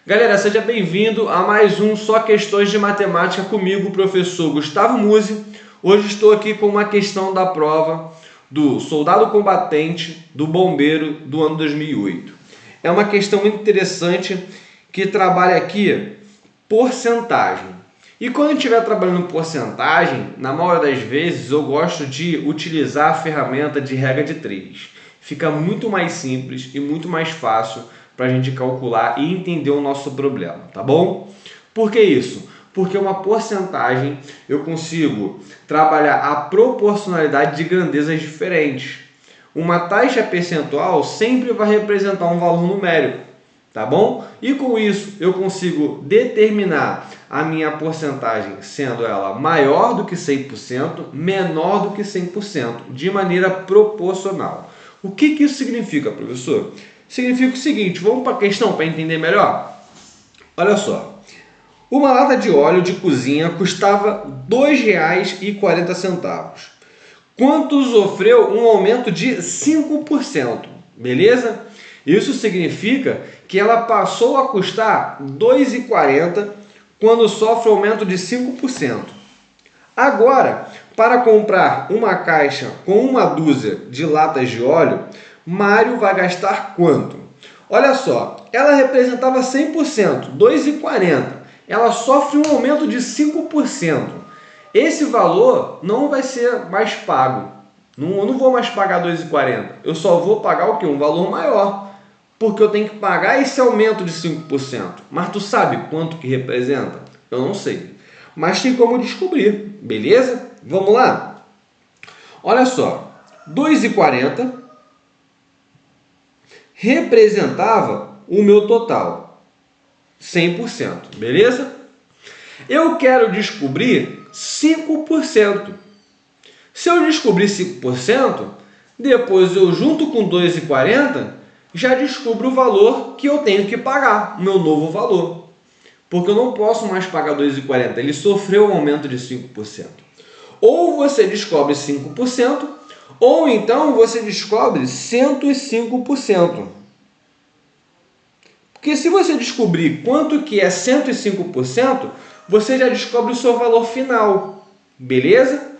Galera, seja bem-vindo a mais um Só Questões de Matemática comigo, professor Gustavo Musi. Hoje estou aqui com uma questão da prova do soldado combatente do bombeiro do ano 2008. É uma questão muito interessante que trabalha aqui porcentagem. E quando estiver trabalhando porcentagem, na maioria das vezes eu gosto de utilizar a ferramenta de regra de 3. Fica muito mais simples e muito mais fácil para a gente calcular e entender o nosso problema, tá bom? Por que isso? Porque uma porcentagem eu consigo trabalhar a proporcionalidade de grandezas diferentes. Uma taxa percentual sempre vai representar um valor numérico, tá bom? E com isso eu consigo determinar a minha porcentagem sendo ela maior do que 100%, menor do que 100%, de maneira proporcional. O que isso significa, professor? Significa o seguinte, vamos para a questão para entender melhor? Olha só, uma lata de óleo de cozinha custava R$ 2,40. Quanto sofreu um aumento de 5%, beleza? Isso significa que ela passou a custar R$ 2,40 quando sofre aumento de 5%. Agora, para comprar uma caixa com uma dúzia de latas de óleo, Mário vai gastar quanto? Olha só, ela representava 100%, R$ 2,40. Ela sofre um aumento de 5%. Esse valor não vai ser mais pago. Eu não vou mais pagar R$ 2,40. Eu só vou pagar o quê? Um valor maior. Porque eu tenho que pagar esse aumento de 5%. Mas tu sabe quanto que representa? Eu não sei. Mas tem como descobrir, beleza? Vamos lá? Olha só, R$ 2,40 representava o meu total, 100%, beleza? Eu quero descobrir 5%. Se eu descobrir 5%, depois eu junto com R$ 2,40 já descubro o valor que eu tenho que pagar, o meu novo valor. Porque eu não posso mais pagar R$ 2,40, ele sofreu um aumento de 5%. Ou você descobre 5%, ou então você descobre 105%. Porque se você descobrir quanto que é 105%, você já descobre o seu valor final. Beleza?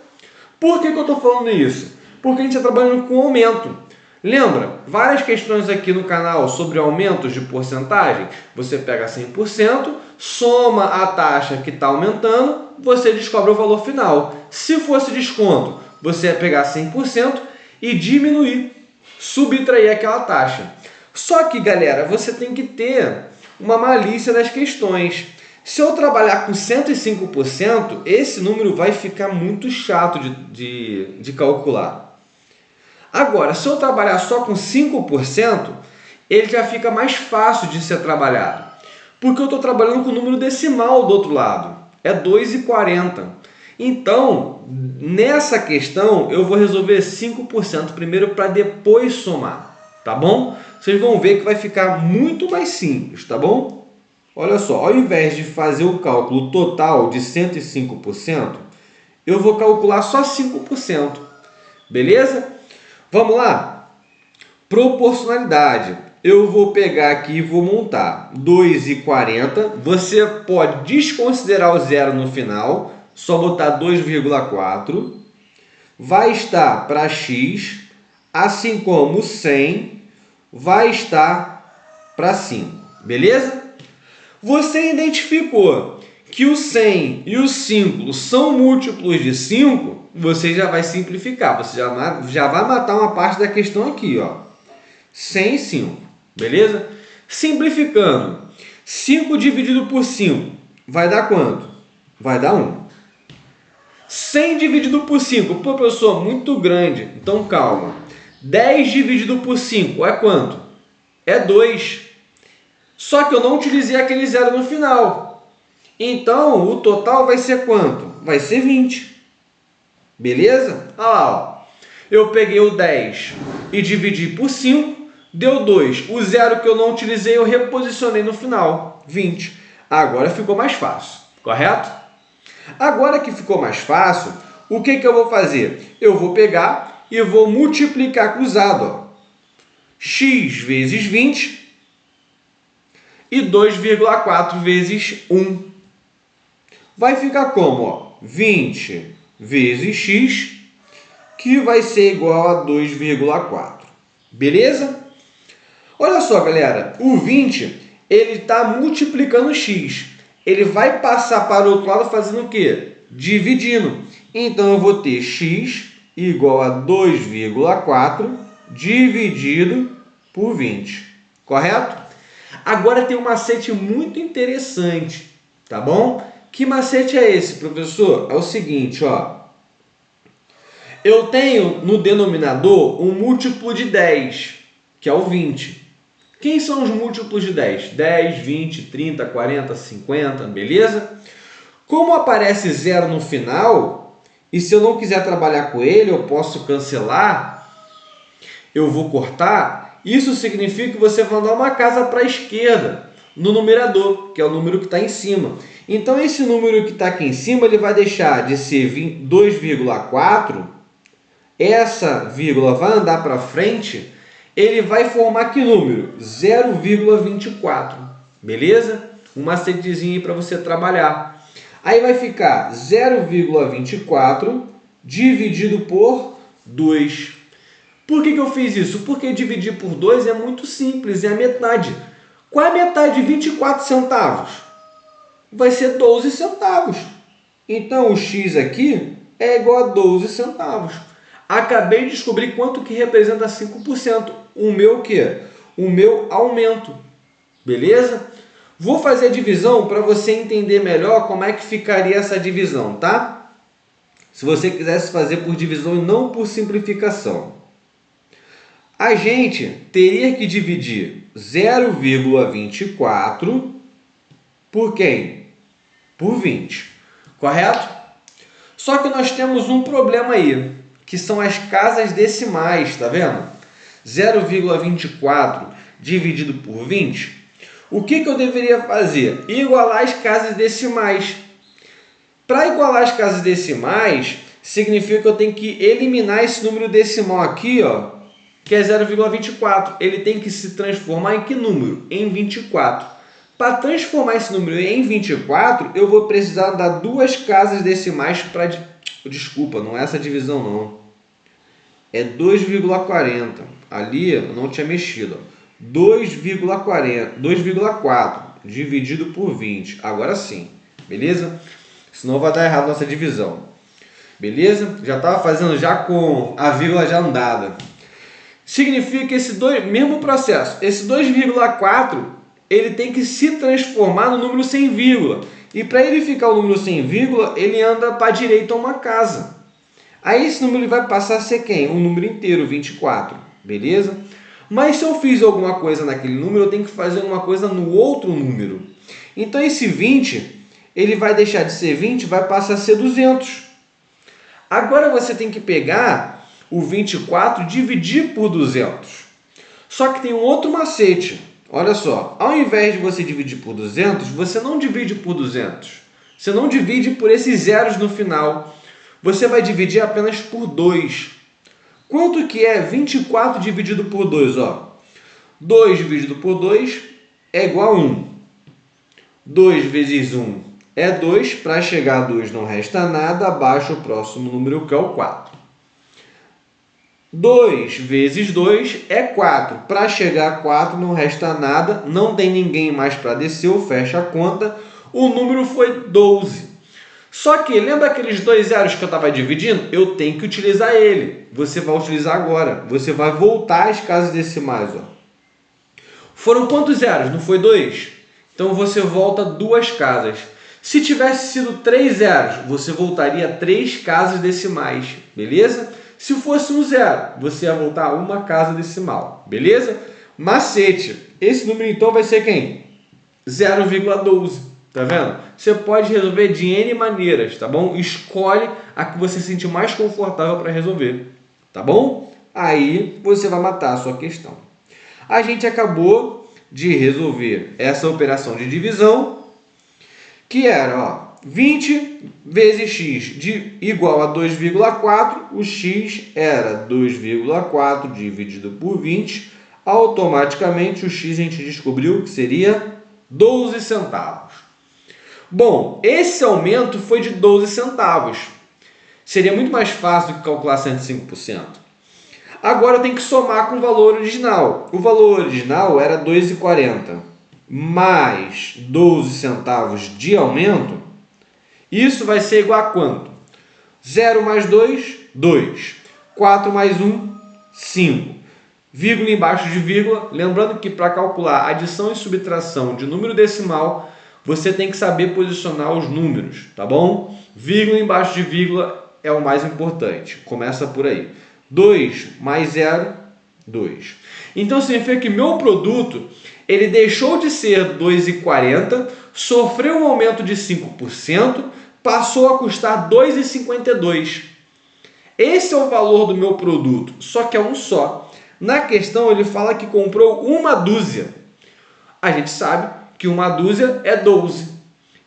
Por que eu estou falando isso? Porque a gente está trabalhando com aumento. Lembra? Várias questões aqui no canal sobre aumentos de porcentagem. Você pega 100%, soma a taxa que está aumentando, você descobre o valor final. Se fosse desconto, você ia pegar 100% e diminuir, subtrair aquela taxa. Só que, galera, você tem que ter uma malícia das questões. Se eu trabalhar com 105%, esse número vai ficar muito chato de calcular. Agora, se eu trabalhar só com 5%, ele já fica mais fácil de ser trabalhado. Porque eu estou trabalhando com o número decimal do outro lado. É 2,40. Então, nessa questão, eu vou resolver 5% primeiro para depois somar. Tá bom? Vocês vão ver que vai ficar muito mais simples, tá bom? Olha só, ao invés de fazer o cálculo total de 105%, eu vou calcular só 5%. Beleza? Vamos lá? Proporcionalidade. Eu vou pegar aqui e vou montar 2,40. Você pode desconsiderar o zero no final, só botar 2,4. Vai estar para x, assim como 100 vai estar para 5. Beleza? Você identificou que o 100 e o 5 são múltiplos de 5, você já vai simplificar. Você já vai matar uma parte da questão aqui, ó. 100 e 5. Beleza? Simplificando, 5 dividido por 5 vai dar quanto? Vai dar 1. 100 dividido por 5, pô, professor, muito grande. Então calma. 10 dividido por 5 é quanto? É 2. Só que eu não utilizei aquele zero no final. Então o total vai ser quanto? Vai ser 20. Beleza? Olha lá, ó. Eu peguei o 10 e dividi por 5. Deu 2. O zero que eu não utilizei, eu reposicionei no final. 20. Agora ficou mais fácil. Correto? Agora que ficou mais fácil, o que eu vou fazer? Eu vou pegar e vou multiplicar cruzado. Ó. X vezes 20 e 2,4 vezes 1. Vai ficar como? Ó, 20 vezes x, que vai ser igual a 2,4. Beleza? Olha só, galera. O 20, ele está multiplicando x. Ele vai passar para o outro lado fazendo o quê? Dividindo. Então, eu vou ter x igual a 2,4 dividido por 20. Correto? Agora tem um macete muito interessante, tá bom? Que macete é esse, professor? É o seguinte, ó. Eu tenho no denominador um múltiplo de 10, que é o 20. Quem são os múltiplos de 10? 10, 20, 30, 40, 50, beleza? Como aparece zero no final, e se eu não quiser trabalhar com ele, eu posso cancelar, eu vou cortar, isso significa que você vai mandar uma casa para a esquerda, no numerador, que é o número que está em cima. Então, esse número que está aqui em cima, ele vai deixar de ser 2,4, essa vírgula vai andar para frente, ele vai formar que número? 0,24, beleza? Um macetezinho para você trabalhar. Aí vai ficar 0,24 dividido por 2. Por que eu fiz isso? Porque dividir por 2 é muito simples, é a metade. Qual é a metade de 24 centavos? Vai ser 12 centavos. Então, o x aqui é igual a 12 centavos. Acabei de descobrir quanto que representa 5%. O meu o quê? O meu aumento. Beleza? Vou fazer a divisão para você entender melhor como é que ficaria essa divisão, tá? Se você quisesse fazer por divisão e não por simplificação. A gente teria que dividir 0,24 por quem? Por 20. Correto? Só que nós temos um problema aí, que são as casas decimais, tá vendo? 0,24 dividido por 20. O que eu deveria fazer? Igualar as casas decimais. Para igualar as casas decimais, significa que eu tenho que eliminar esse número decimal aqui, ó, que é 0,24. Ele tem que se transformar em que número? Em 24. Para transformar esse número em 24, eu vou precisar dar duas casas decimais para... Desculpa, não é essa divisão não. É 2,40. Ali eu não tinha mexido. 2,4 dividido por 20. Agora sim. Beleza? Senão vai dar errado a nossa divisão. Beleza? Já estava fazendo já com a vírgula já andada. Significa que esse mesmo processo, esse 2,4, ele tem que se transformar no número sem vírgula. E para ele ficar o número sem vírgula, ele anda para a direita uma casa. Aí esse número vai passar a ser quem? Um número inteiro, 24. Beleza? Mas se eu fiz alguma coisa naquele número, eu tenho que fazer uma coisa no outro número. Então esse 20, ele vai deixar de ser 20, vai passar a ser 200. Agora você tem que pegar o 24 e dividir por 200. Só que tem um outro macete. Olha só, ao invés de você dividir por 200, você não divide por 200. Você não divide por esses zeros no final. Você vai dividir apenas por 2. Quanto que é 24 dividido por 2? Ó? 2 dividido por 2 é igual a 1. 2 vezes 1 é 2. Para chegar a 2 não resta nada. Abaixo o próximo número, que é o 4. 2 vezes 2 é 4. Para chegar a 4 não resta nada. Não tem ninguém mais para descer. Eu fecho a conta. O número foi 12. Só que, lembra aqueles dois zeros que eu estava dividindo? Eu tenho que utilizar ele. Você vai utilizar agora. Você vai voltar às casas decimais. Ó. Foram quantos zeros? Não foi 2? Então, você volta duas casas. Se tivesse sido 3 zeros, você voltaria 3 casas decimais. Beleza? Se fosse um zero, você ia voltar uma casa decimal. Beleza? Macete. Esse número, então, vai ser quem? 0,12. Tá vendo? Você pode resolver de N maneiras, tá bom? Escolhe a que você se sentir mais confortável para resolver, tá bom? Aí você vai matar a sua questão. A gente acabou de resolver essa operação de divisão, que era, ó, 20 vezes x igual a 2,4. O x era 2,4 dividido por 20. Automaticamente o x a gente descobriu que seria 12 centavos. Bom, esse aumento foi de 12 centavos. Seria muito mais fácil do que calcular 105%. Agora eu tenho que somar com o valor original. O valor original era 2,40 mais 12 centavos de aumento. Isso vai ser igual a quanto? 0 mais 2, 2. 4 mais 1, 5. Vírgula embaixo de vírgula. Lembrando que para calcular adição e subtração de número decimal, você tem que saber posicionar os números, tá bom? Vírgula embaixo de vírgula é o mais importante. Começa por aí. 2 mais 0, 2. Então significa que meu produto, ele deixou de ser 2,40, sofreu um aumento de 5%, passou a custar 2,52. Esse é o valor do meu produto, só que é um só. Na questão ele fala que comprou uma dúzia. A gente sabe que uma dúzia é 12.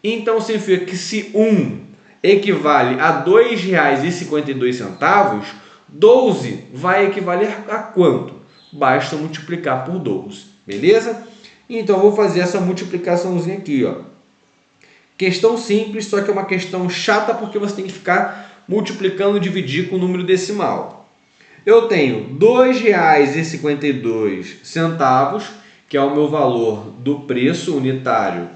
Então significa que se 1 equivale a R$ 2,52, 12 vai equivaler a quanto? Basta multiplicar por 12, beleza? Então eu vou fazer essa multiplicaçãozinha aqui, ó. Questão simples, só que é uma questão chata porque você tem que ficar multiplicando e dividir com o número decimal. Eu tenho R$ 2,52, que é o meu valor do preço unitário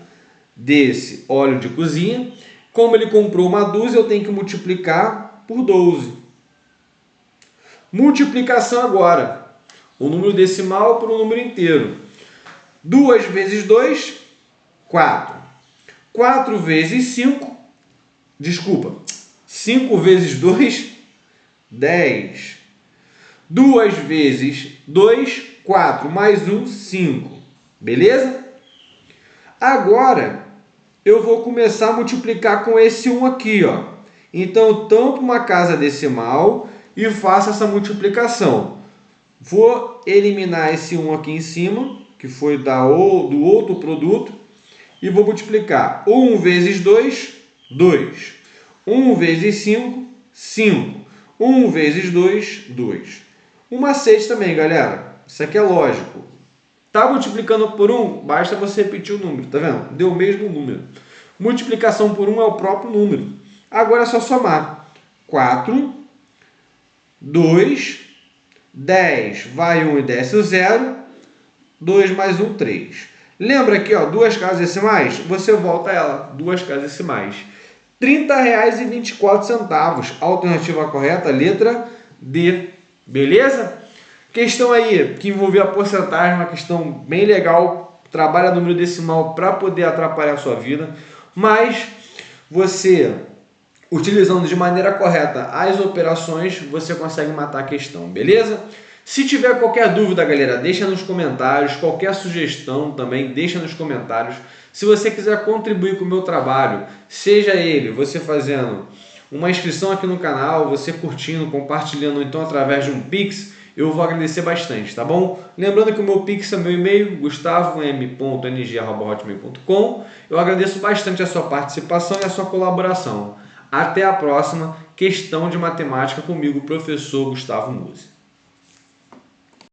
desse óleo de cozinha. Como ele comprou uma dúzia, eu tenho que multiplicar por 12. Multiplicação agora. O número decimal por um número inteiro. 2 vezes 2, 4. 4 vezes 5, 5 vezes 2, 10. 2 vezes 2, 4, mais 1, 5. Beleza? Agora, eu vou começar a multiplicar com esse 1 aqui, ó. Então, eu tampo uma casa decimal e faço essa multiplicação. Vou eliminar esse 1 aqui em cima, que foi do outro produto, e vou multiplicar 1 vezes 2, 2. 1 vezes 5, 5. 1 vezes 2, 2. Um macete também, galera. Isso aqui é lógico. Tá multiplicando por 1? Basta você repetir o número, tá vendo? Deu o mesmo número. Multiplicação por 1 é o próprio número. Agora é só somar. 4, 2, 10, vai 1 e desce o 0. 2 mais 1, 3. Lembra aqui, ó, duas casas decimais? Você volta a ela, duas casas decimais. R$ 30,24. Alternativa correta, letra D. Beleza? Questão aí que envolveu a porcentagem, uma questão bem legal. Trabalha número decimal para poder atrapalhar a sua vida. Mas você, utilizando de maneira correta as operações, você consegue matar a questão. Beleza? Se tiver qualquer dúvida, galera, deixa nos comentários. Qualquer sugestão também, deixa nos comentários. Se você quiser contribuir com o meu trabalho, seja ele você fazendo uma inscrição aqui no canal, você curtindo, compartilhando, então através de um Pix, eu vou agradecer bastante, tá bom? Lembrando que o meu Pix é meu e-mail, gustavo.m.ng@hotmail.com. Eu agradeço bastante a sua participação e a sua colaboração. Até a próxima questão de matemática comigo, professor Gustavo Musi.